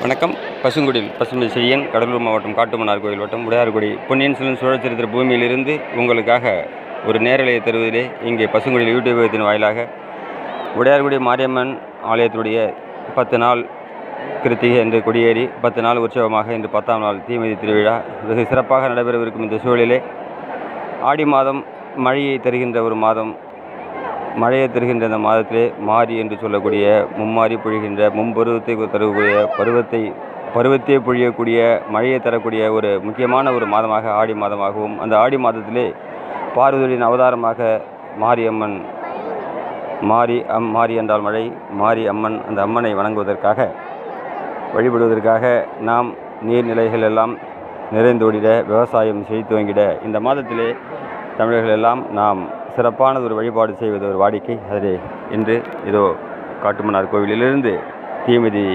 வணக்கம். பசுங்குடியில் பசுமை செய்யன் கடலூர் மாவட்டம் காட்டுமன்னார் கோயில் வட்டம் உடையார்குடி பொன்னியின் செல்வன் சுழற்சரித்திர பூமியிலிருந்து உங்களுக்காக ஒரு நேரலையை தருவதிலே இங்கே பசுங்குடியில் யூடியூபத்தின் வாயிலாக உடையார்குடி மாரியம்மன் ஆலயத்தினுடைய 10 நாள் கிருத்திகை என்று கொடியேறி 10 நாள் உற்சவமாக இன்று 10ஆம் நாள் தீமிதி திருவிழா வெகு சிறப்பாக நடைபெறவிருக்கும் இந்த சூழலிலே ஆடி மாதம் மழையை தருகின்ற ஒரு மாதம். மழையை தருகின்ற இந்த மாதத்திலே மாரி என்று சொல்லக்கூடிய மும்மாரி பொழிகின்ற முன்பருவத்தை தரக்கூடிய பருவத்தை பொழியக்கூடிய மழையை தரக்கூடிய ஒரு முக்கியமான ஒரு மாதமாக ஆடி மாதமாகவும், அந்த ஆடி மாதத்திலே பார்வதியின் அவதாரமாக மாரியம்மன் மாரி என்றால் மழை, மாரி அம்மன், அந்த அம்மனை வணங்குவதற்காக வழிபடுவதற்காக நாம் நீர்நிலைகள் எல்லாம் நிறைந்தோடிட விவசாயம் செய்து துவங்கிட இந்த மாதத்திலே தமிழர்கள் எல்லாம் நாம் சிறப்பானது ஒரு வழிபாடு செய்வது ஒரு வாடிக்கை. அதிலே இன்று இதோ காட்டுமன்னார் கோவிலிலிருந்து தீமிதி